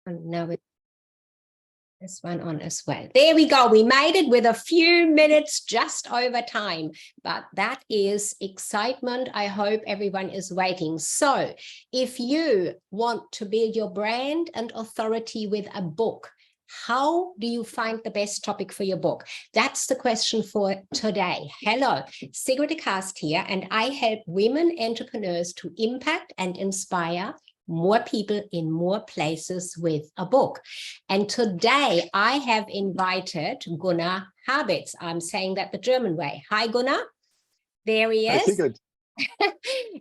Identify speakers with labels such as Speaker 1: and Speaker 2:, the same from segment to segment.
Speaker 1: And now this one on as well. There we go. We made it with a few minutes just over time, but that is excitement. I hope everyone is waiting. So if you want to build your brand and authority with a book, how do you find the best topic for your book? That's the question for today. Hello, Sigrid de Cast here, and I help women entrepreneurs to impact and inspire more people in more places with a book. And today I have invited Gunnar Habitz. I'm saying that the German way. Hi, Gunnar. There he is.
Speaker 2: I think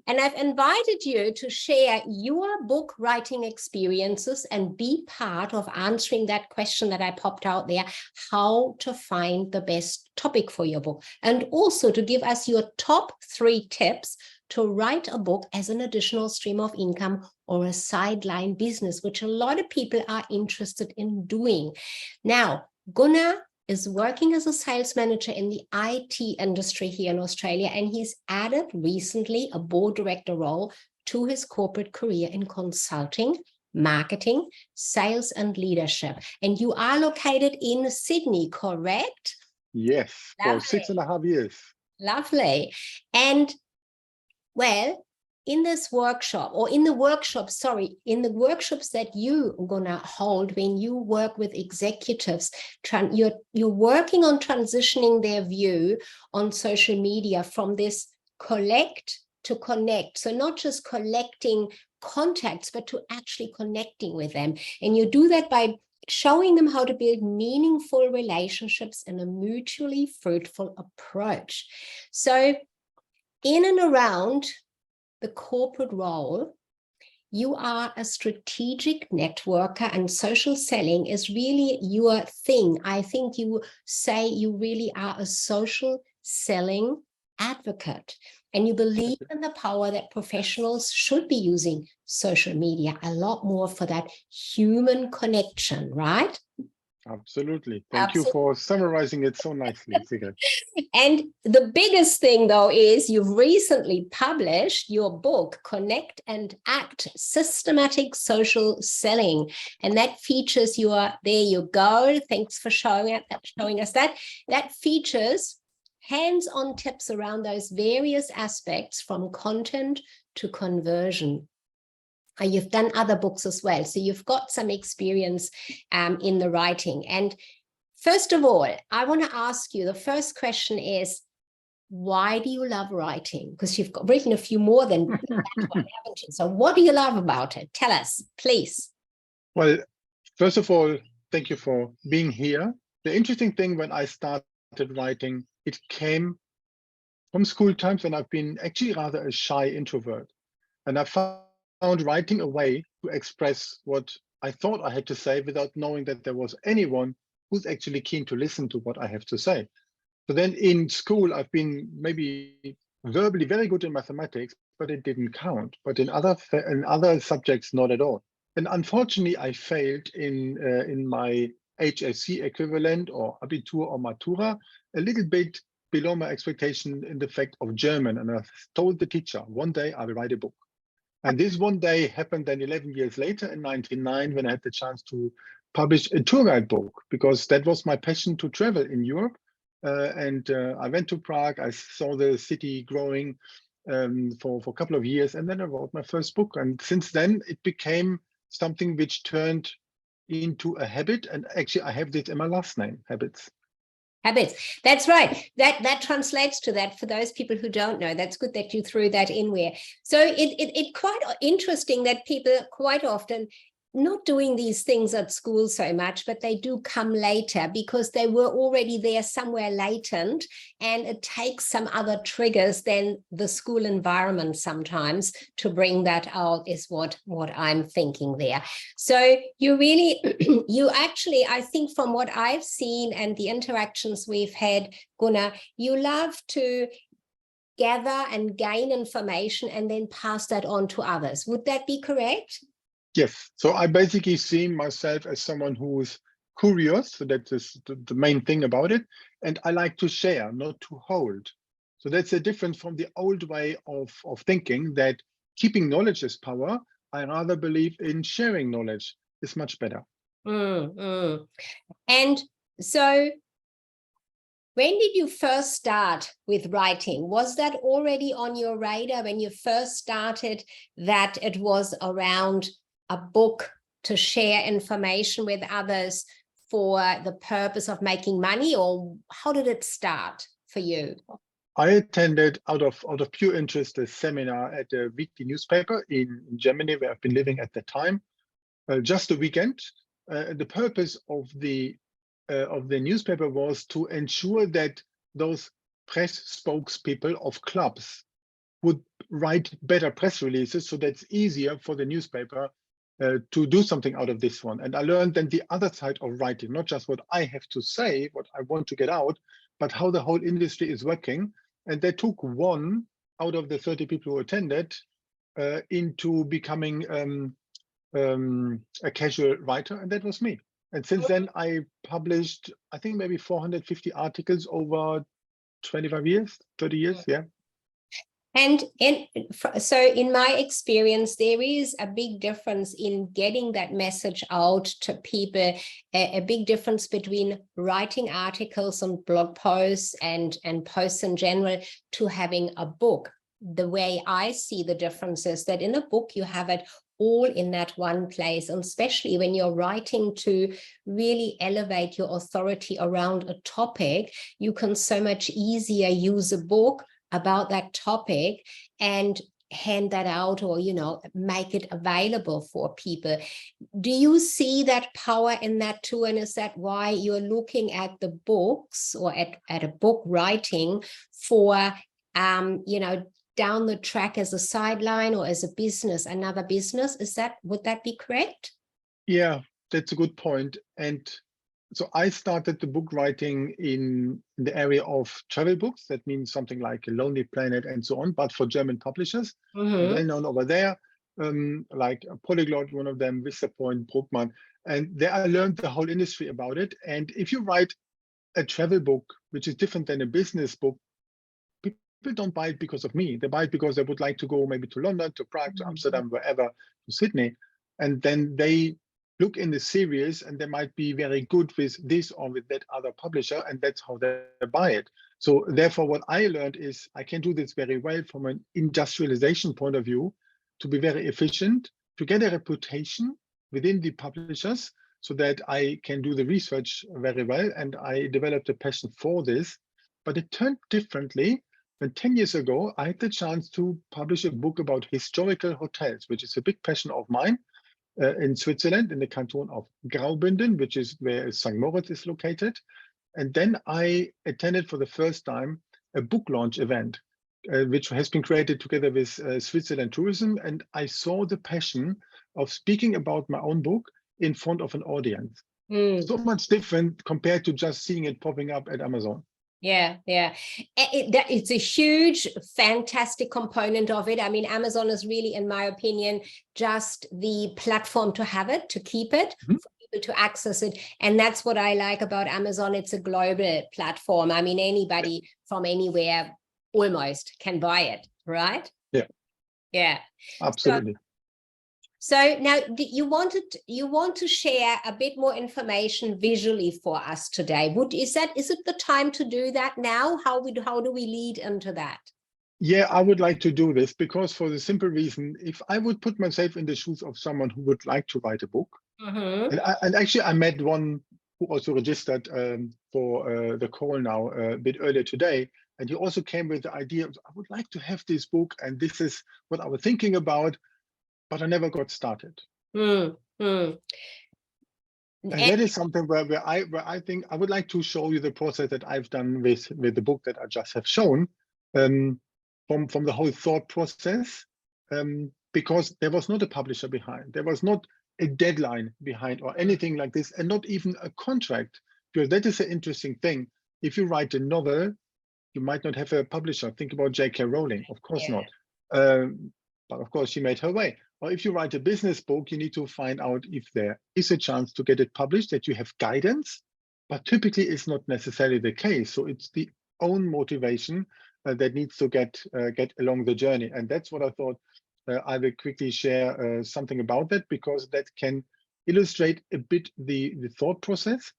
Speaker 1: And I've invited you to share your book writing experiences and be part of answering that question that I popped out there, how to find the best topic for your book, and also to give us your top 3 tips to write a book as an additional stream of income or a sideline business, which a lot of people are interested in doing. Now, Gunnar is working as a sales manager in the IT industry here in Australia, and he's added recently a board director role to his corporate career in consulting, marketing, sales, and leadership. And you are located in Sydney, correct?
Speaker 2: yes,
Speaker 1: Lovely.
Speaker 2: for 6.5 years.
Speaker 1: Lovely. And well, in this workshop, or in the workshop, sorry, in the workshops that you're gonna hold when you work with executives, you're working on transitioning their view on social media from this collect to connect. So not just collecting contacts, but to actually connecting with them. And you do that by showing them how to build meaningful relationships in a mutually fruitful approach. So in and around the corporate role, you are a strategic networker, and social selling is really your thing. I think you say you really are a social selling advocate, and you believe in the power that professionals should be using social media a lot more for that human connection, right?
Speaker 2: Absolutely. Thank you for summarizing it so nicely, Sigrid.
Speaker 1: And the biggest thing, though, is you've recently published your book, Connect and Act, Systematic Social Selling. And that features your, there you go. Thanks for showing us that. That features hands-on tips around those various aspects from content to conversion. You've done other books as well, so you've got some experience in the writing. And first of all, I want to ask you, the first question is, why do you love writing? Because you've written a few more than that one, haven't you? So what do you love about it? Tell us, please.
Speaker 2: Well, first of all, thank you for being here. The interesting thing, when I started writing, it came from school times when I've been actually rather a shy introvert. And I found writing a way to express what I thought I had to say without knowing that there was anyone who's actually keen to listen to what I have to say. So then in school, I've been maybe verbally very good in mathematics, but it didn't count. But in other subjects, not at all. And unfortunately, I failed in my HSC equivalent or Abitur or Matura, a little bit below my expectation in the fact of German. And I told the teacher, one day I will write a book. And this one day happened then 11 years later in 1999, when I had the chance to publish a tour guide book, because that was my passion, to travel in Europe. I went to Prague, I saw the city growing for a couple of years, and then I wrote my first book. And since then, it became something which turned into a habit. And actually, I have this in my last name, Habits.
Speaker 1: Habits. That's right. That translates to that for those people who don't know. That's good that you threw that in there. So it's quite interesting that people quite often not doing these things at school so much, but they do come later because they were already there somewhere latent, and it takes some other triggers than the school environment sometimes to bring that out, is what I'm thinking there. So you really, you actually, I think from what I've seen and the interactions we've had, Gunnar, you love to gather and gain information and then pass that on to others. Would that be correct?
Speaker 2: Yes, so I basically see myself as someone who's curious, so that is the main thing about it, and I like to share, not to hold. So that's a difference from the old way of thinking, that keeping knowledge is power. I rather believe in sharing knowledge. is much better.
Speaker 1: And so when did you first start with writing? Was that already on your radar when you first started, that it was around a book to share information with others for the purpose of making money, or how did it start for you?
Speaker 2: I attended out of pure interest a seminar at a weekly newspaper in Germany, where I've been living at the time, just a weekend. The purpose of the newspaper was to ensure that those press spokespeople of clubs would write better press releases, so that's easier for the newspaper to do something out of this one. And I learned then the other side of writing, not just what I have to say, what I want to get out, but how the whole industry is working. And they took one out of the 30 people who attended into becoming a casual writer, and that was me. And since then, I published, I think, maybe 450 articles over 25 years, 30 years, yeah.
Speaker 1: And so in my experience, there is a big difference in getting that message out to people, a big difference between writing articles and blog posts and posts in general to having a book. The way I see the difference is that in a book, you have it all in that one place, and especially when you're writing to really elevate your authority around a topic, you can so much easier use a book about that topic and hand that out, or make it available for people. Do you see that power in that too? And is that why you're looking at the books, or at a book writing for down the track as a sideline, or as a business, another business? Would that be correct?
Speaker 2: Yeah, that's a good point. And so I started the book writing in the area of travel books. That means something like A Lonely Planet and so on, but for German publishers, well known over there, like Polyglot, one of them, Vista Point, Bruckmann. And there I learned the whole industry about it. And if you write a travel book, which is different than a business book, people don't buy it because of me. They buy it because they would like to go maybe to London, to Prague, to Amsterdam, wherever, to Sydney. And then they look in the series and they might be very good with this or with that other publisher, and that's how they buy it. So therefore, what I learned is I can do this very well from an industrialization point of view, to be very efficient, to get a reputation within the publishers so that I can do the research very well. And I developed a passion for this, but it turned differently. When 10 years ago, I had the chance to publish a book about historical hotels, which is a big passion of mine. In Switzerland, in the canton of Graubünden, which is where St. Moritz is located. And then I attended for the first time a book launch event, which has been created together with Switzerland Tourism. And I saw the passion of speaking about my own book in front of an audience. So much different compared to just seeing it popping up at Amazon.
Speaker 1: Yeah. It's a huge, fantastic component of it. I mean, Amazon is really, in my opinion, just the platform to have it, to keep it, for people to access it. And that's what I like about Amazon. It's a global platform. I mean, anybody from anywhere almost can buy it, right? Yeah.
Speaker 2: Absolutely.
Speaker 1: So now you want to share a bit more information visually for us today. Is it the time to do that now? How do we lead into that?
Speaker 2: Yeah, I would like to do this because, for the simple reason, if I would put myself in the shoes of someone who would like to write a book, and actually I met one who also registered for the call now a bit earlier today, and he also came with the idea of, I would like to have this book, and this is what I was thinking about, but I never got started. And that is something where I think I would like to show you the process that I've done with the book that I just have shown, from the whole thought process, because there was not a publisher behind, there was not a deadline behind or anything like this, and not even a contract, because that is an interesting thing. If you write a novel, you might not have a publisher. Think about J.K. Rowling, of course not. But of course, she made her way. Or if you write a business book, you need to find out if there is a chance to get it published, that you have guidance, but typically it's not necessarily the case. So it's the own motivation that needs to get along the journey. And that's what I thought I will quickly share something about that, because that can illustrate a bit the thought process,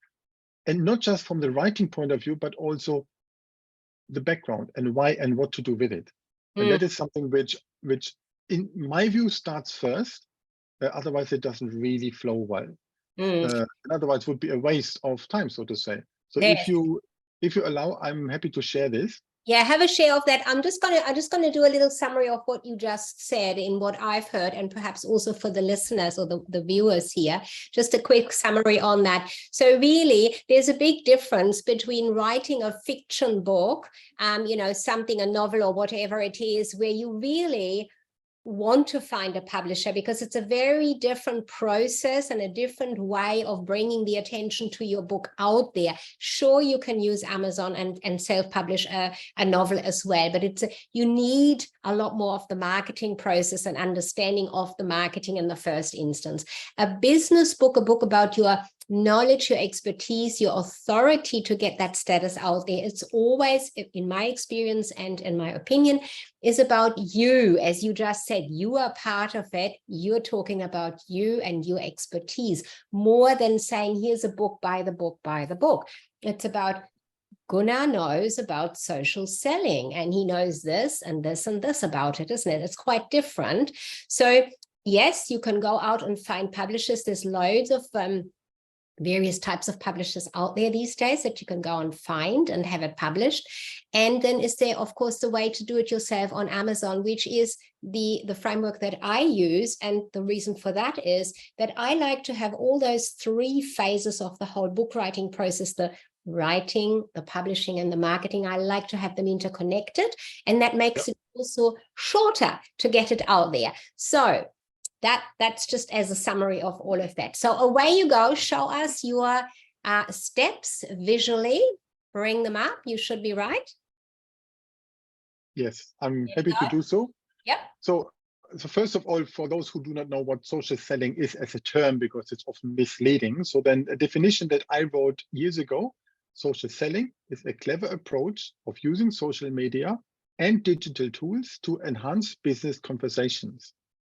Speaker 2: and not just from the writing point of view, but also the background and why and what to do with it. And that is something which in my view starts first. Otherwise, it doesn't really flow well. Otherwise, it would be a waste of time, so to say. So
Speaker 1: Yes.
Speaker 2: if you allow, I'm happy to share this.
Speaker 1: Yeah, have a share of that. I'm just gonna do a little summary of what you just said in what I've heard, and perhaps also for the listeners or the viewers here, just a quick summary on that. So really, there's a big difference between writing a fiction book, you know, something, a novel or whatever it is, where you really want to find a publisher, because it's a very different process and a different way of bringing the attention to your book out there. Sure, you can use Amazon and self-publish a novel as well, but you need a lot more of the marketing process and understanding of the marketing in the first instance. A business book, a book about your knowledge, your expertise, your authority to get that status out there, it's always, in my experience and in my opinion, is about you. As you just said, you are part of it. You're talking about you and your expertise, more than saying, here's a book, buy the book, buy the book. It's about, Gunnar knows about social selling, and he knows this and this and this about it, isn't it? It's quite different. So yes, you can go out and find publishers. There's loads of various types of publishers out there these days that you can go and find and have it published. And then is there, of course, the way to do it yourself on Amazon, which is the framework that I use. And the reason for that is that I like to have all those three phases of the whole book writing process, the writing, the publishing, and the marketing. I like to have them interconnected, and that makes it also shorter to get it out there. So that's just as a summary of all of that. So away you go. Show us your steps visually. Bring them up. You should be right.
Speaker 2: Yes, I'm happy to do so.
Speaker 1: Yep.
Speaker 2: So first of all, for those who do not know what social selling is as a term, because it's often misleading. So then a definition that I wrote years ago: social selling is a clever approach of using social media and digital tools to enhance business conversations.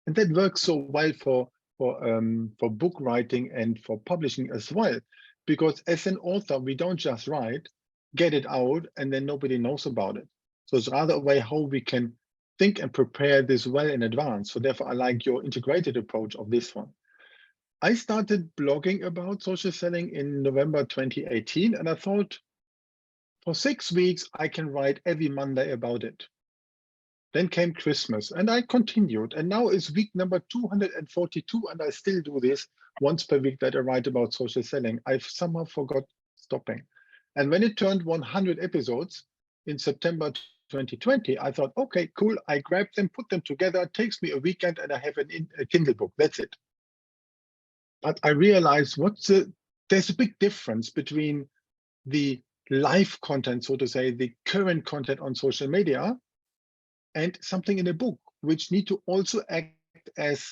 Speaker 2: And that works so well for book writing and for publishing as well, because as an author, we don't just write, get it out, and then nobody knows about it. So it's rather a way how we can think and prepare this well in advance. So therefore, I like your integrated approach of this one. I started blogging about social selling in November 2018, and I thought, for 6 weeks, I can write every Monday about it. Then came Christmas, and I continued. And now is week number 242, and I still do this once per week that I write about social selling. I've somehow forgot stopping. And when it turned 100 episodes in September 2020, I thought, okay, cool. I grab them, put them together. It takes me a weekend, and I have a Kindle book. That's it. But I realized there's a big difference between the live content, so to say, the current content on social media, and something in a book, which need to also act as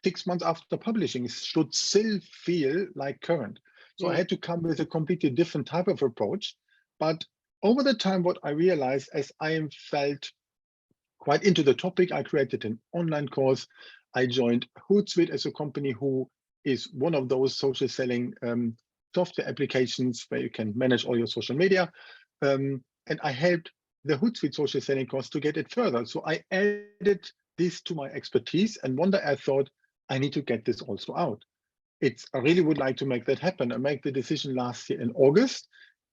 Speaker 2: 6 months after publishing, should still feel like current. So I had to come with a completely different type of approach. But over the time, what I realized, as I felt quite into the topic, I created an online course. I joined Hootsuite as a company who is one of those social selling software applications where you can manage all your social media. And I helped the Hootsuite social selling course to get it further. So I added this to my expertise, and one day I thought, I need to get this also out. I really would like to make that happen. I made the decision last year in August,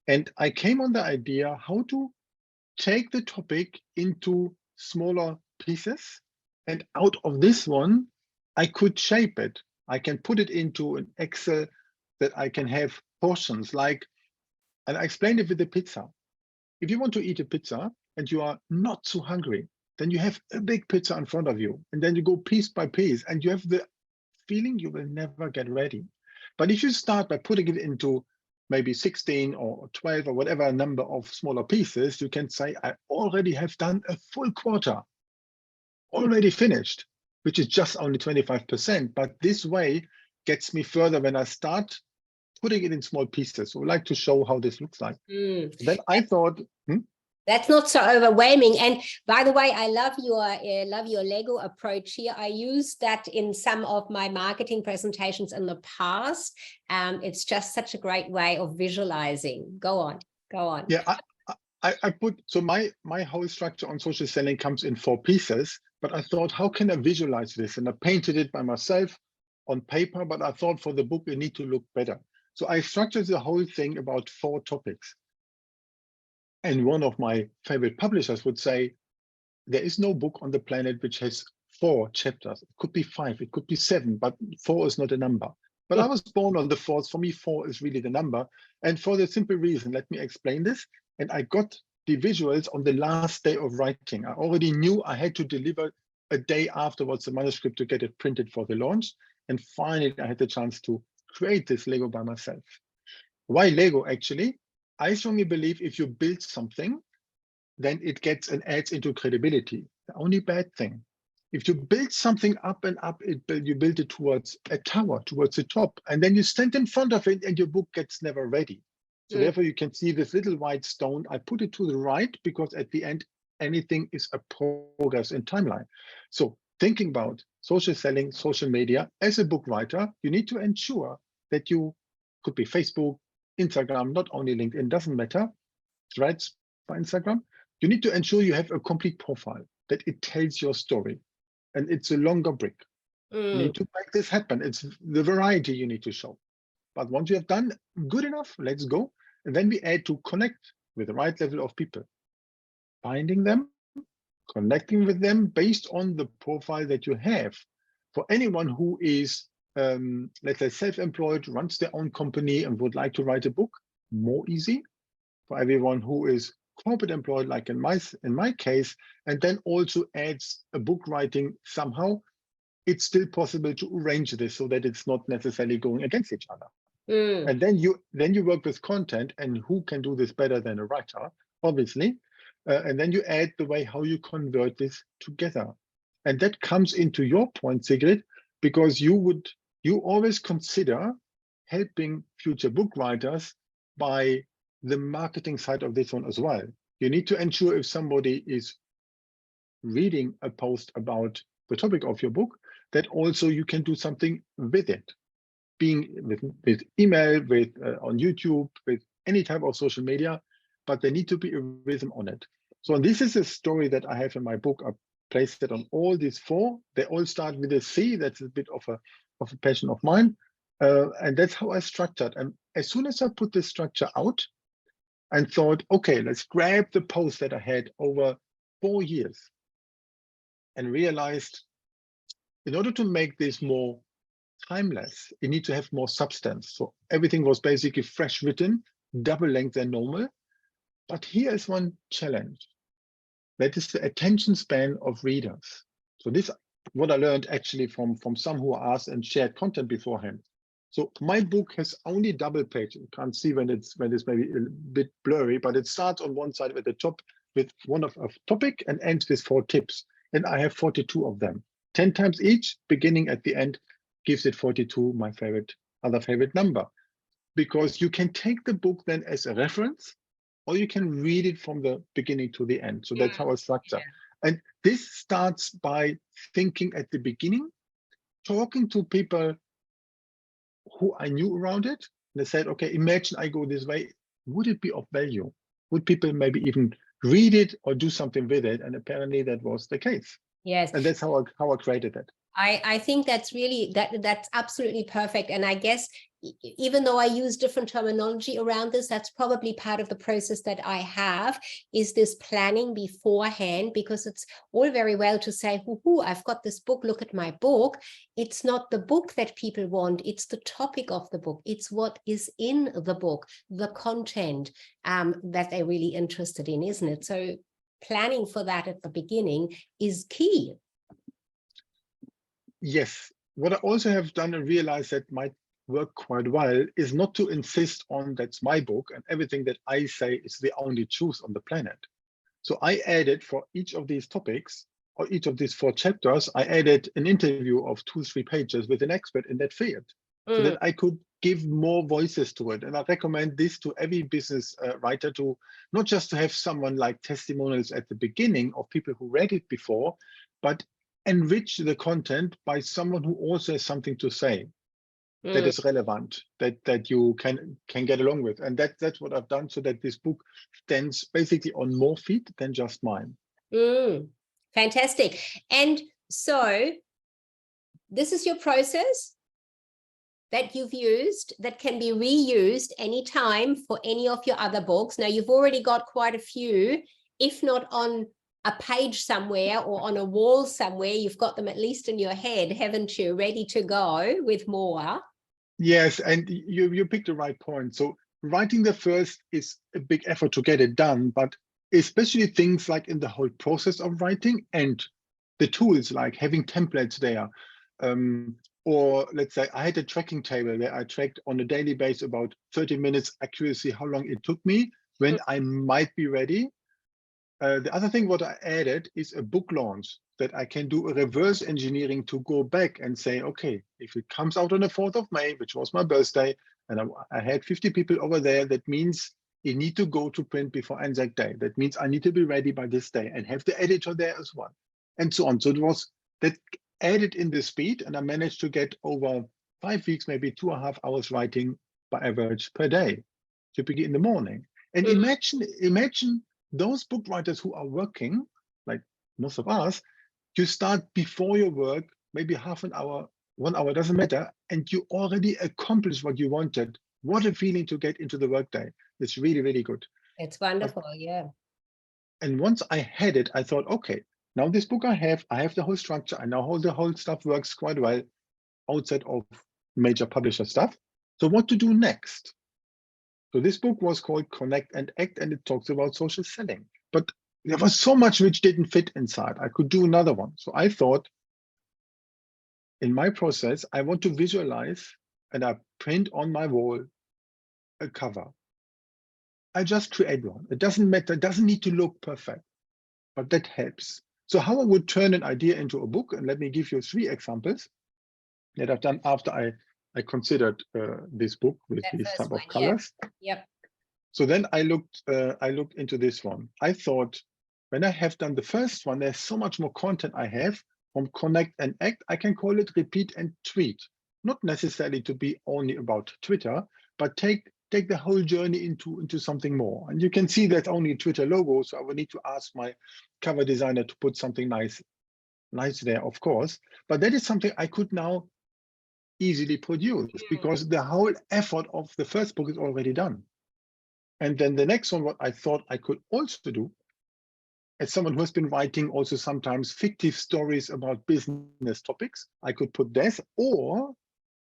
Speaker 2: and I came on the idea how to take the topic into smaller pieces. And out of this one, I could shape it. I can put it into an Excel that I can have portions like, and I explained it with the pizza. If you want to eat a pizza and you are not so hungry, then you have a big pizza in front of you, and then you go piece by piece, and you have the feeling you will never get ready. But if you start by putting it into maybe 16 or 12 or whatever number of smaller pieces, you can say, I already have done a full quarter, already finished, which is just only 25%. But this way gets me further when I start putting it in small pieces. So I'd like to show how this looks like. Then I thought,
Speaker 1: That's not so overwhelming. And by the way, I love your Lego approach here. I used that in some of my marketing presentations in the past. It's just such a great way of visualizing. Go on.
Speaker 2: Yeah, I put, so my whole structure on social selling comes in 4 pieces, but I thought, how can I visualize this? And I painted it by myself on paper, but I thought for the book, it need to look better. So I structured the whole thing about 4 topics. And one of my favorite publishers would say, there is no book on the planet which has 4 chapters. It could be 5, it could be 7, but 4 is not a number. But I was born on the 4th. For me, 4 is really the number. And for the simple reason, let me explain this. And I got the visuals on the last day of writing. I already knew I had to deliver a day afterwards the manuscript to get it printed for the launch. And finally, I had the chance to create this Lego by myself. Why Lego, actually? I strongly believe if you build something, then it gets and adds into credibility. The only bad thing, if you build something up and up, you build it towards a tower, towards the top, and then you stand in front of it and your book gets never ready. So therefore you can see this little white stone. I put it to the right because at the end, anything is a progress in timeline. So thinking about social selling, social media, as a book writer, you need to ensure that you could be Facebook, Instagram, not only LinkedIn, doesn't matter, Threads by Instagram. You need to ensure you have a complete profile, that it tells your story. And it's a longer brick. You need to make this happen. It's the variety you need to show. But once you have done good enough, let's go. And then we add to connect with the right level of people, finding them, connecting with them based on the profile that you have. For anyone who is, let's say, self-employed, runs their own company and would like to write a book, more easy. For everyone who is corporate employed, like in my case, and then also adds a book writing somehow, it's still possible to arrange this so that it's not necessarily going against each other. And then you work with content, and who can do this better than a writer, obviously. And then you add the way how you convert this together. And that comes into your point, Sigrid, because you always consider helping future book writers by the marketing side of this one as well. You need to ensure if somebody is reading a post about the topic of your book, that also you can do something with it, being with email, with on YouTube, with any type of social media, but there need to be a rhythm on it. So this is a story that I have in my book. I placed it on all these 4. They all start with a C. That's a bit of a passion of mine. And that's how I structured. And as soon as I put this structure out and thought, okay, let's grab the post that I had over 4 years, and realized in order to make this more timeless, you need to have more substance. So everything was basically fresh written, double length than normal. But here is one challenge. That is the attention span of readers. So this, what I learned actually from some who asked and shared content beforehand. So my book has only double page. You can't see when it's maybe a bit blurry, but it starts on one side at the top with one of a topic and ends with 4 tips. And I have 42 of them, 10 times each, beginning at the end, gives it 42, my other favorite number. Because you can take the book then as a reference, or you can read it from the beginning to the end. So that's how I structure. Yeah. And this starts by thinking at the beginning, talking to people who I knew around it. And I said, okay, imagine I go this way. Would it be of value? Would people maybe even read it or do something with it? And apparently that was the case.
Speaker 1: Yes.
Speaker 2: And that's how I created it.
Speaker 1: I think that's really, that's absolutely perfect. And I guess even though I use different terminology around this, that's probably part of the process that I have, is this planning beforehand, because it's all very well to say, I've got this book, look at my book. It's not the book that people want, it's the topic of the book. It's what is in the book, the content that they're really interested in, isn't it? So planning for that at the beginning is key.
Speaker 2: Yes. What I also have done and realized that might work quite well is not to insist on that's my book and everything that I say is the only truth on the planet. So I added for each of these topics or each of these 4 chapters, I added an interview of 2-3 pages with an expert in that field so that I could give more voices to it. And I recommend this to every business writer, to not just to have someone like testimonials at the beginning of people who read it before, but enrich the content by someone who also has something to say that is relevant, that you can get along with. And that's what I've done, so that this book stands basically on more feet than just mine.
Speaker 1: Fantastic. And so this is your process that you've used that can be reused anytime for any of your other books. Now, you've already got quite a few, if not on a page somewhere or on a wall somewhere, you've got them at least in your head, haven't you, ready to go with more?
Speaker 2: Yes, and you picked the right point. So writing the first is a big effort to get it done, but especially things like in the whole process of writing and the tools, like having templates there. Or let's say I had a tracking table where I tracked on a daily basis about 30 minutes accuracy, how long it took me, when I might be ready. The other thing what I added is a book launch, that I can do a reverse engineering to go back and say, okay, if it comes out on the 4th of May, which was my birthday, and I had 50 people over there, that means it need to go to print before Anzac Day. That means I need to be ready by this day and have the editor there as well, and so on. So it was that added in the speed, and I managed to get over 5 weeks, maybe 2.5 hours writing by average per day, typically in the morning. And imagine those book writers who are working, like most of us, you start before your work, maybe half an hour, 1 hour, doesn't matter, and you already accomplished what you wanted. What a feeling to get into the workday. It's really, really good.
Speaker 1: It's wonderful, yeah.
Speaker 2: And once I had it, I thought, okay, now this book I have the whole structure. I know how the whole stuff works quite well outside of major publisher stuff. So what to do next? So this book was called Connect and Act, and it talks about social selling. But there was so much which didn't fit inside. I could do another one. So I thought, in my process, I want to visualize, and I print on my wall a cover. I just create one. It doesn't matter, it doesn't need to look perfect, but that helps. So how I would turn an idea into a book, and let me give you 3 examples that I've done after I considered this book with these type of colors.
Speaker 1: Yep.
Speaker 2: So then I looked into this one. I thought, when I have done the first one, there's so much more content I have from Connect and Act. I can call it Repeat and Tweet. Not necessarily to be only about Twitter, but take the whole journey into something more. And you can see that's only a Twitter logo, so I will need to ask my cover designer to put something nice there, of course. But that is something I could now easily produce, because the whole effort of the first book is already done. And then the next one, what I thought I could also do, as someone who has been writing also sometimes fictive stories about business topics, I could put this, or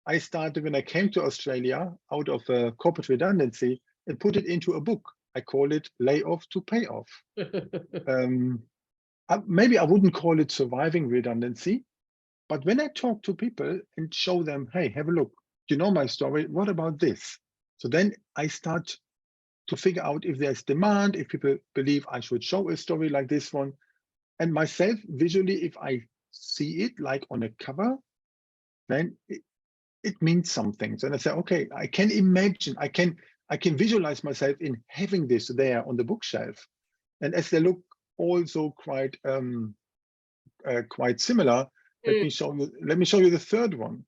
Speaker 2: I started when I came to Australia out of a corporate redundancy and put it into a book. I call it Layoff to Payoff. Maybe I wouldn't call it surviving redundancy, but when I talk to people and show them, hey, have a look, you know my story, what about this? So then I start to figure out if there's demand, if people believe I should show a story like this one. And myself, visually, if I see it like on a cover, then it means something. So then I say, okay, I can imagine, I can visualize myself in having this there on the bookshelf. And as they look also quite similar, let me show you the third one.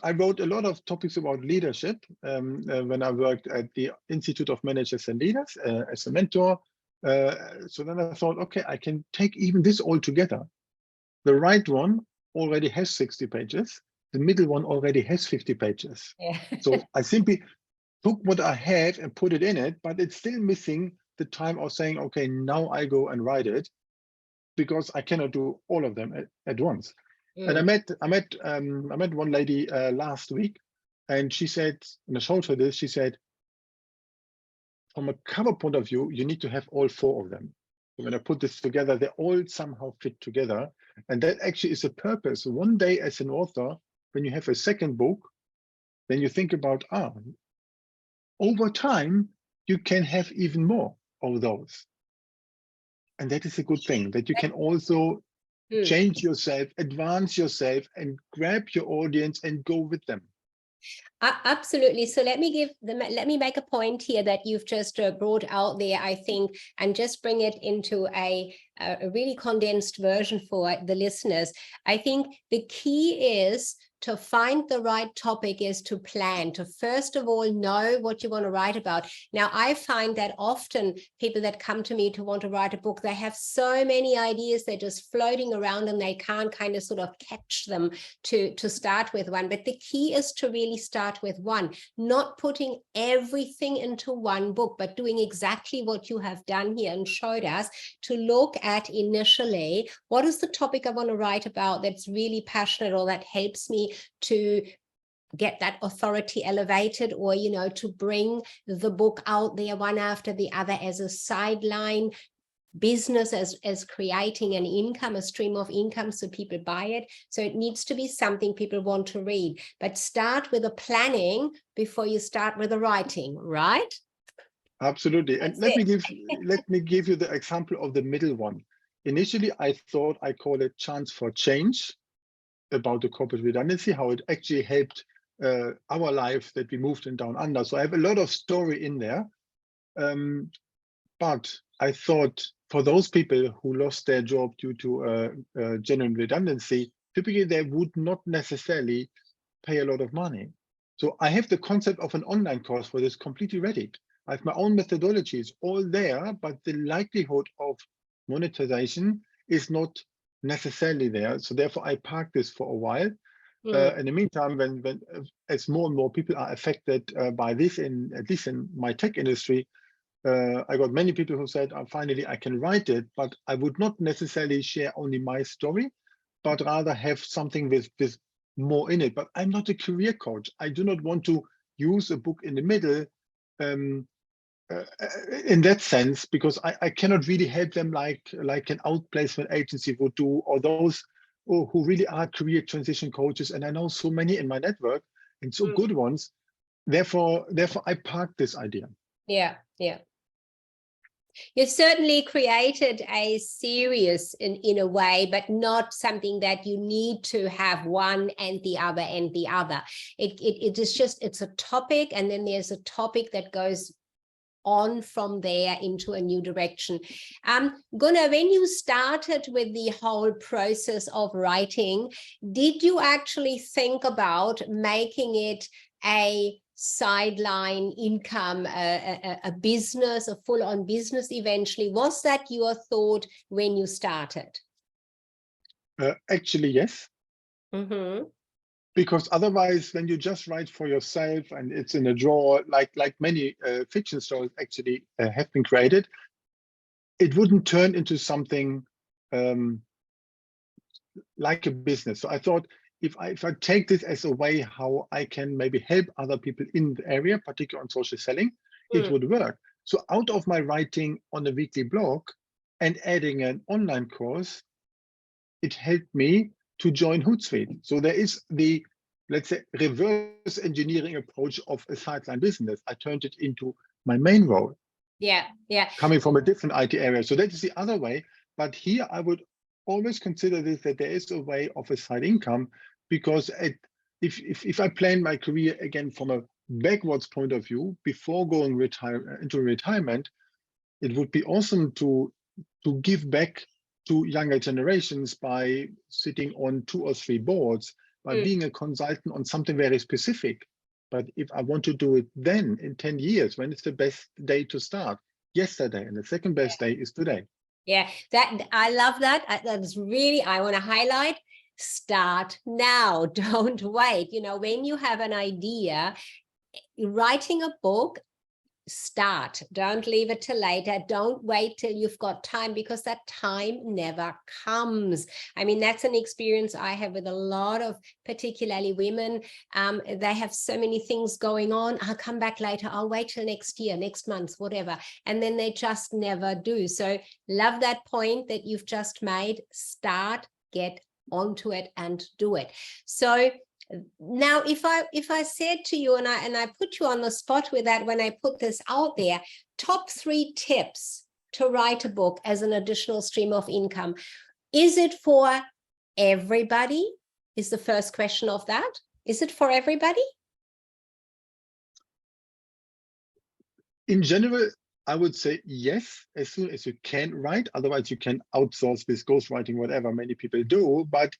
Speaker 2: I wrote a lot of topics about leadership when I worked at the Institute of Managers and Leaders as a mentor. So then I thought, okay, I can take even this all together. The right one already has 60 pages. The middle one already has 50 pages.
Speaker 1: Yeah.
Speaker 2: So I simply took what I had and put it in it, but it's still missing the time of saying, okay, now I go and write it, because I cannot do all of them at once. And I met one lady last week, and she said, and I showed her this, she said, from a cover point of view, you need to have all 4 of them. So when I put this together, they all somehow fit together. And that actually is a purpose. One day as an author, when you have a second book, then you think about, over time, you can have even more of those. And that is a good thing, that you can also change yourself, advance yourself, and grab your audience and go with them.
Speaker 1: Absolutely. So let me make a point here that you've just brought out there, I think, and just bring it into a really condensed version for the listeners. I think the key is to find the right topic, is to plan, to first of all know what you want to write about. Now, I find that often people that come to me to want to write a book, they have so many ideas, they're just floating around and they can't kind of sort of catch them to start with one. But the key is to really start with one, not putting everything into one book, but doing exactly what you have done here and showed us, to look at initially, what is the topic I want to write about that's really passionate or that helps me to get that authority elevated, or, you know, to bring the book out there one after the other as a sideline business, as creating an income, a stream of income, so people buy it. So it needs to be something people want to read, but start with a planning before you start with the writing, right?
Speaker 2: Absolutely. And
Speaker 1: That's
Speaker 2: let me give you the example of the middle one. Initially, I thought I called it Chance for Change, about the corporate redundancy, how it actually helped our life that we moved in down under. So I have a lot of story in there. But I thought for those people who lost their job due to genuine redundancy, typically they would not necessarily pay a lot of money. So I have the concept of an online course for this completely ready. I have my own methodologies all there, but the likelihood of monetization is not necessarily there. So therefore I parked this for a while. In the meantime, when as more and more people are affected by this, at least in my tech industry, I got many people who said, finally, I can write it, but I would not necessarily share only my story, but rather have something with more in it. But I'm not a career coach. I do not want to use a book in the middle in that sense, because I cannot really help them like an outplacement agency would do, or those who really are career transition coaches. And I know so many in my network, and so good ones. Therefore, I parked this idea.
Speaker 1: Yeah. You've certainly created a series in a way, but not something that you need to have one and the other and the other. It is just, it's a topic, and then there's a topic that goes on from there into a new direction. Gunnar, when you started with the whole process of writing, did you actually think about making it a sideline income, a business, a full-on business eventually? Was that your thought when you started?
Speaker 2: Actually, yes.
Speaker 1: Mm-hmm.
Speaker 2: Because otherwise, when you just write for yourself and it's in a drawer, like many fiction stories actually have been created, it wouldn't turn into something like a business. So I thought, if I take this as a way how I can maybe help other people in the area, particularly on social selling, it would work. So out of my writing on a weekly blog and adding an online course, it helped me to join Hootsuite. So there is the, let's say, reverse engineering approach of a sideline business. I turned it into my main role.
Speaker 1: Yeah.
Speaker 2: Coming from a different IT area. So that is the other way. But here I would always consider this, that there is a way of a side income, because if I plan my career again from a backwards point of view, before going into retirement, it would be awesome to give back to younger generations by sitting on 2 or 3 boards, by being a consultant on something very specific. But if I want to do it then in 10 years, when is the best day to start? Yesterday, and the second best day is today.
Speaker 1: Yeah, that I love that. That's really, I want to highlight, start now, don't wait. You know, when you have an idea, writing a book, start. Don't leave it till later. Don't wait till you've got time, because that time never comes. I mean, that's an experience I have with a lot of particularly women. They have so many things going on. I'll come back later. I'll wait till next year, next month, whatever. And then they just never do. So love that point that you've just made. Start, get onto it and do it. So now, if I said to you, and I put you on the spot with that when I put this out there, top 3 tips to write a book as an additional stream of income, is it for everybody? Is the first question of that. Is it for everybody?
Speaker 2: In general, I would say yes, as soon as you can write. Otherwise, you can outsource this ghostwriting, whatever many people do. But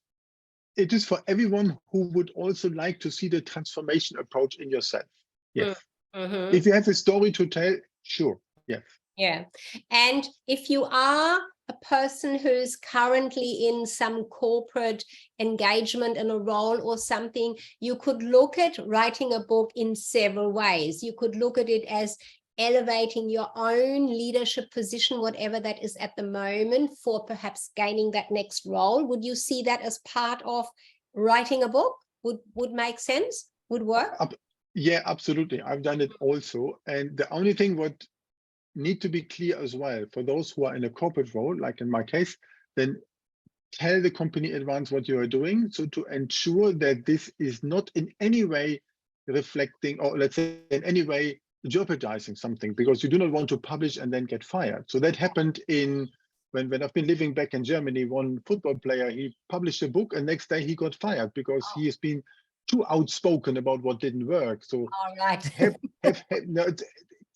Speaker 2: it is for everyone who would also like to see the transformation approach in yourself. Yes.
Speaker 1: Mm-hmm.
Speaker 2: If you have a story to tell, sure. Yes.
Speaker 1: Yeah. And if you are a person who's currently in some corporate engagement in a role or something, you could look at writing a book in several ways. You could look at it as elevating your own leadership position, whatever that is at the moment, for perhaps gaining that next role. Would you see that as part of writing a book? Would make sense? Would work?
Speaker 2: Yeah, absolutely. I've done it also. And the only thing what need to be clear as well, for those who are in a corporate role, like in my case, then tell the company in advance what you are doing, so to ensure that this is not in any way reflecting, or let's say in any way jeopardizing something, because you do not want to publish and then get fired. So that happened in when I've been living back in Germany. One football player, he published a book and next day he got fired because he has been too outspoken about what didn't work. So
Speaker 1: All right.
Speaker 2: no, it's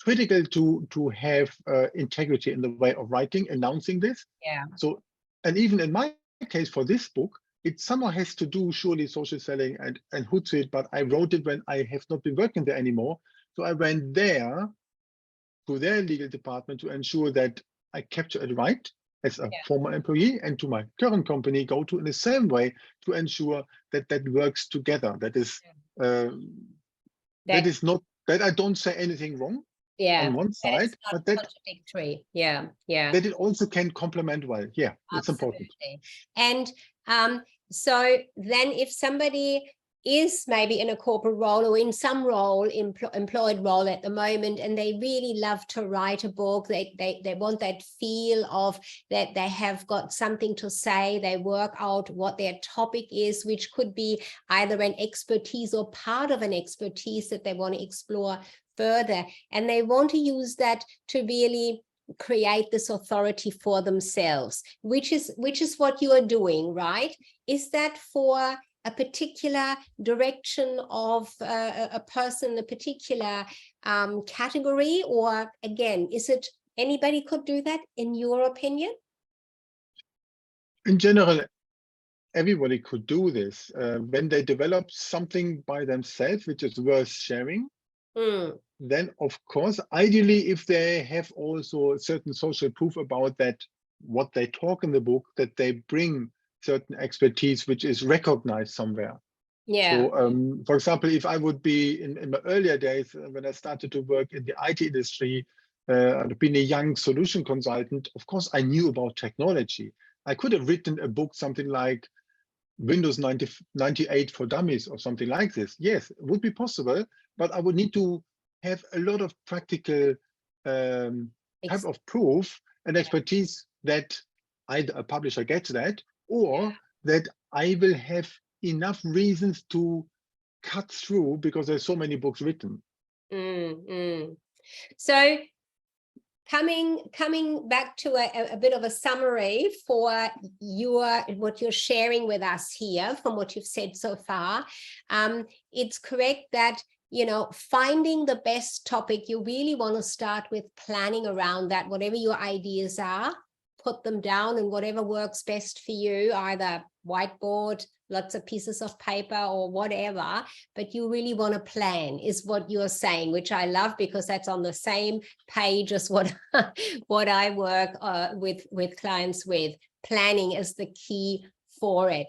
Speaker 2: critical to have integrity in the way of writing, announcing this.
Speaker 1: Yeah.
Speaker 2: So, and even in my case for this book, it somehow has to do surely social selling and Hootsuite, but I wrote it when I have not been working there anymore. So I went there to their legal department to ensure that I capture it right as a former employee, and to my current company go to in the same way to ensure that that works together. That is that is not that I don't say anything wrong on one side, but that
Speaker 1: contradictory. Yeah.
Speaker 2: that it also can complement well. Yeah, it's important.
Speaker 1: And so then if somebody is maybe in a corporate role or in some role, employed role at the moment, and they really love to write a book, they want that feel of that they have got something to say, they work out what their topic is, which could be either an expertise or part of an expertise that they want to explore further, and they want to use that to really create this authority for themselves, which is what you are doing, right? Is that for a particular direction of a person, a particular category, or again, is it anybody could do that in your opinion?
Speaker 2: In general, everybody could do this when they develop something by themselves, which is worth sharing. Then, of course, ideally, if they have also certain social proof about that, what they talk in the book, that they bring certain expertise which is recognized somewhere.
Speaker 1: Yeah.
Speaker 2: So, for example, if I would be in my earlier days when I started to work in the IT industry, being a young solution consultant, of course, I knew about technology. I could have written a book, something like Windows 98 for Dummies or something like this. Yes, it would be possible, but I would need to have a lot of practical type of proof and expertise that either a publisher gets that, or that I will have enough reasons to cut through because there's so many books written.
Speaker 1: So coming back to a bit of a summary for what you're sharing with us here from what you've said so far, it's correct that, you know, finding the best topic, you really want to start with planning around that. Whatever your ideas are, put them down, and whatever works best for you, either whiteboard, lots of pieces of paper or whatever, but you really want to plan, is what you're saying, which I love, because that's on the same page as what I work with clients with. Planning is the key for it,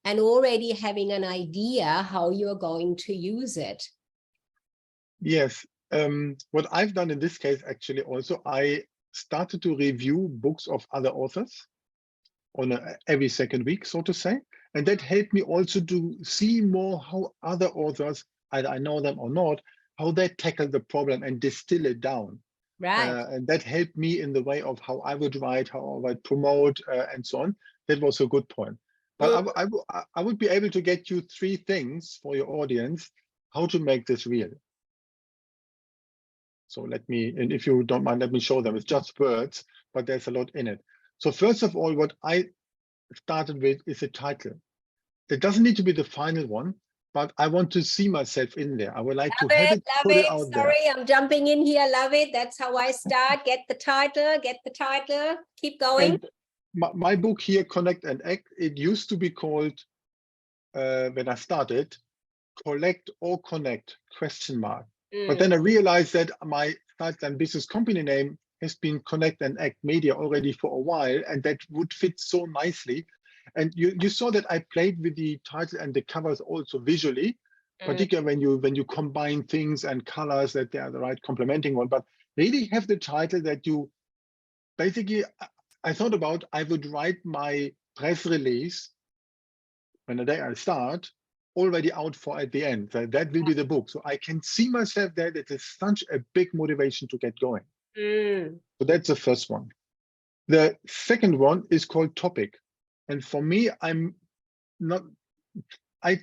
Speaker 1: and already having an idea how you're going to use it.
Speaker 2: Yes, what I've done in this case, actually, also, I started to review books of other authors on every second week, so to say. And that helped me also to see more how other authors, either I know them or not, how they tackle the problem and distill it down.
Speaker 1: Right.
Speaker 2: And that helped me in the way of how I would write, how I would promote, and so on. That was a good point. But I would be able to get you 3 things for your audience, how to make this real. So let me, and if you don't mind, let me show them. It's just words, but there's a lot in it. So first of all, what I started with is a title. It doesn't need to be the final one, but I want to see myself in there. I would like to
Speaker 1: Love
Speaker 2: have
Speaker 1: it,
Speaker 2: it,
Speaker 1: love
Speaker 2: put it
Speaker 1: it.
Speaker 2: out there.
Speaker 1: Sorry, I'm jumping in here. Love it. That's how I start. Get the title, get the title. Keep going.
Speaker 2: And my book here, Connect and Act, it used to be called, when I started, Collect or Connect, question mark. But then I realized that my start and business company name has been Connect and Act Media already for a while, and that would fit so nicely. And you saw that I played with the title and the covers also visually, particularly when you combine things and colors, that they are the right complementing one. But really have the title that you basically, I thought about, I would write my press release when the day I start already out for at the end. That will be the book. So I can see myself there. That is such a big motivation to get going. So that's the first one. The second one is called Topic. And for me, I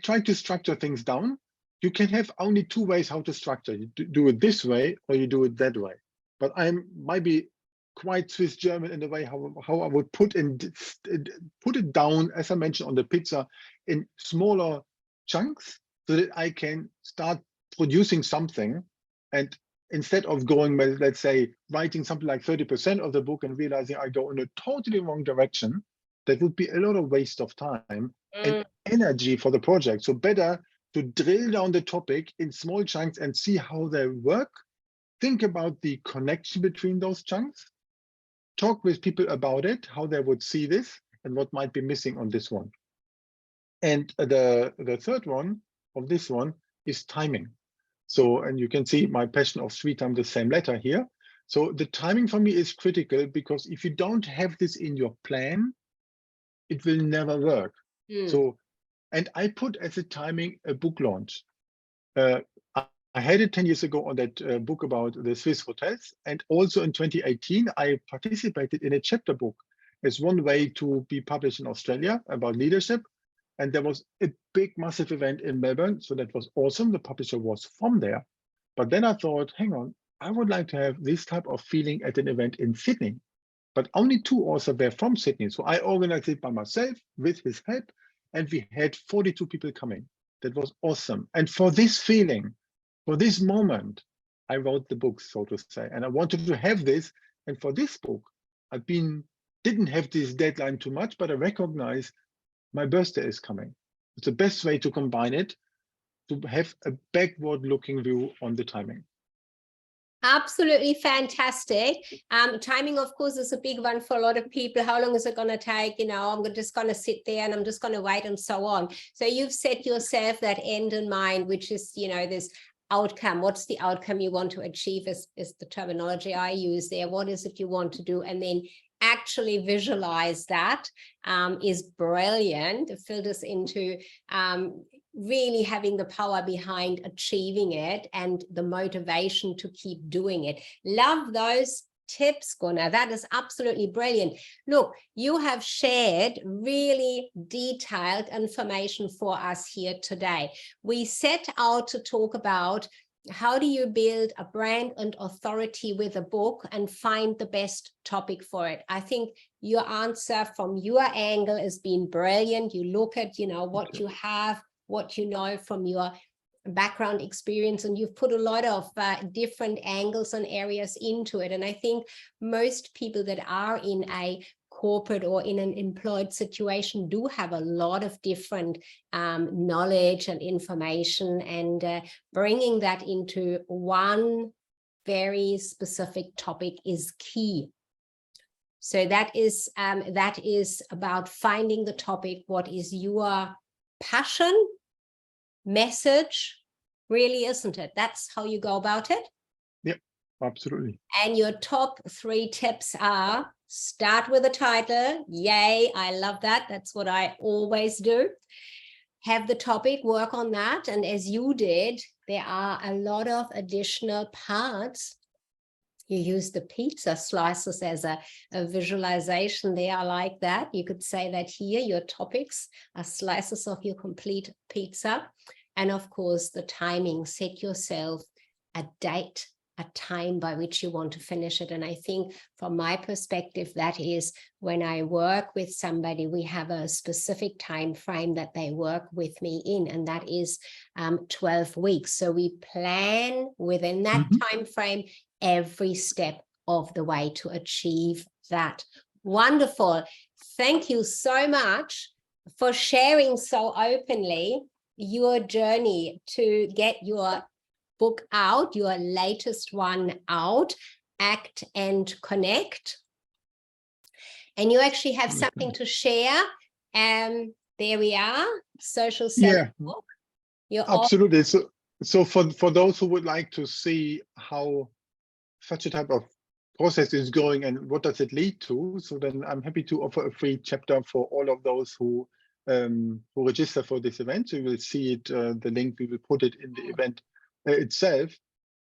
Speaker 2: try to structure things down. You can have only two ways how to structure. You do it this way or you do it that way. But I might be quite Swiss German in the way how I would put it down, as I mentioned on the pizza, in smaller chunks so that I can start producing something. And instead of going, let's say, writing something like 30% of the book and realizing I go in a totally wrong direction, that would be a lot of waste of time and energy for the project. So better to drill down the topic in small chunks and see how they work. Think about the connection between those chunks. Talk with people about it, how they would see this and what might be missing on this one. And the third one of this one is timing. So, and you can see my passion of 3 times the same letter here. So the timing for me is critical, because if you don't have this in your plan, it will never work. So, and I put as a timing a book launch. I had it 10 years ago on that book about the Swiss hotels. And also in 2018, I participated in a chapter book as one way to be published in Australia about leadership. And there was a big, massive event in Melbourne. So that was awesome. The publisher was from there. But then I thought, hang on, I would like to have this type of feeling at an event in Sydney. But only 2 authors were from Sydney. So I organized it by myself with his help. And we had 42 people coming. That was awesome. And for this feeling, for this moment, I wrote the book, so to say. And I wanted to have this. And for this book, didn't have this deadline too much, but I recognized my birthday is coming. It's the best way to combine it, to have a backward-looking view on the timing.
Speaker 1: Absolutely fantastic. Timing, of course, is a big one for a lot of people. How long is it going to take? You know, I'm just going to sit there and I'm just going to wait and so on. So you've set yourself that end in mind, which is, you know, this outcome. What's the outcome you want to achieve is the terminology I use there. What is it you want to do? And then actually visualize that is brilliant. It filters into really having the power behind achieving it and the motivation to keep doing it. Love those tips, Gunnar. That is absolutely brilliant. Look, you have shared really detailed information for us here today. We set out to talk about how do you build a brand and authority with a book and find the best topic for it. I think your answer from your angle has been brilliant. You look at, you know, what you have, what you know from your background experience, and you've put a lot of different angles and areas into it. And I think most people that are in a corporate or in an employed situation do have a lot of different knowledge and information, and bringing that into one very specific topic is key. So that is about finding the topic. What is your passion, message, really, isn't it? That's how you go about it.
Speaker 2: Yep, absolutely.
Speaker 1: And your top 3 tips are: start with a title. Yay, I love that. That's what I always do. Have the topic, work on that. And as you did, there are a lot of additional parts. You use the pizza slices as a visualization there. I like that. You could say that here, your topics are slices of your complete pizza. And of course, the timing. Set yourself a date a time by which you want to finish it. And I think from my perspective, that is when I work with somebody, we have a specific time frame that they work with me in, and that is 12 weeks. So we plan within that time frame every step of the way to achieve that. Wonderful. Thank you so much for sharing so openly your journey to get your book out, your latest one out, Act and Connect. And you actually have something to share. There we are, social selling book. You're
Speaker 2: absolutely. So for those who would like to see how such a type of process is going and what does it lead to, so then I'm happy to offer a free chapter for all of those who register for this event. So you will see it, the link, we will put it in the event itself.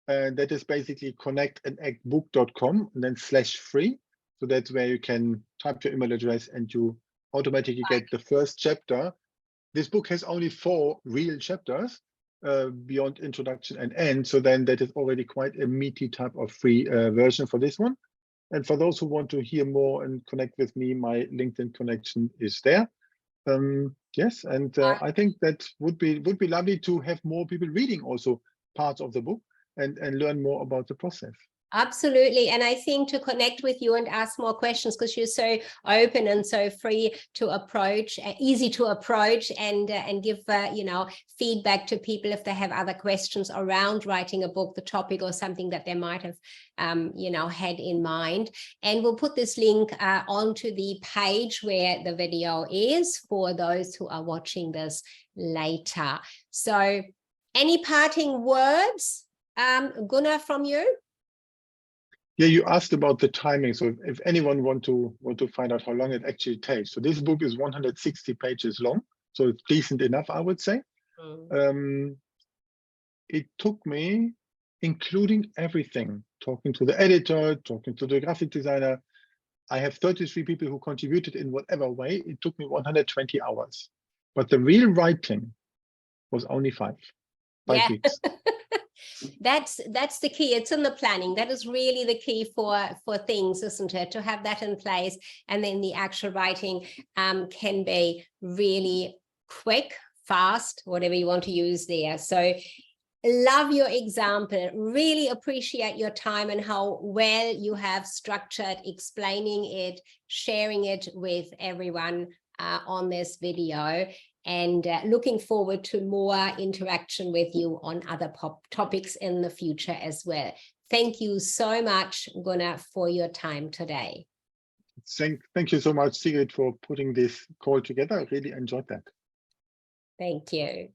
Speaker 2: That is basically connectandactbook.com and then /free. So that's where you can type your email address and you automatically get the first chapter. This book has only 4 real chapters beyond introduction and end. So then that is already quite a meaty type of free version for this one. And for those who want to hear more and connect with me, my LinkedIn connection is there. Yes, and I think that would be lovely to have more people reading also parts of the book and learn more about the process.
Speaker 1: Absolutely. And I think to connect with you and ask more questions, because you're so open and so free to approach, easy to approach, and give, feedback to people if they have other questions around writing a book, the topic, or something that they might have, had in mind. And we'll put this link onto the page where the video is for those who are watching this later. So any parting words, Gunnar, from you?
Speaker 2: Yeah, you asked about the timing. So if anyone want to find out how long it actually takes. So this book is 160 pages long. So it's decent enough, I would say. It took me, including everything, talking to the editor, talking to the graphic designer. I have 33 people who contributed in whatever way. It took me 120 hours. But the real writing was only 5 weeks.
Speaker 1: That's the key. It's in the planning. That is really the key for things, isn't it? To have that in place, and then the actual writing can be really quick, fast, whatever you want to use there. So love your example. Really appreciate your time and how well you have structured explaining it, sharing it with everyone on this video. And looking forward to more interaction with you on other topics in the future as well. Thank you so much, Gunnar, for your time today.
Speaker 2: Thank you so much, Sigrid, for putting this call together. I really enjoyed that.
Speaker 1: Thank you.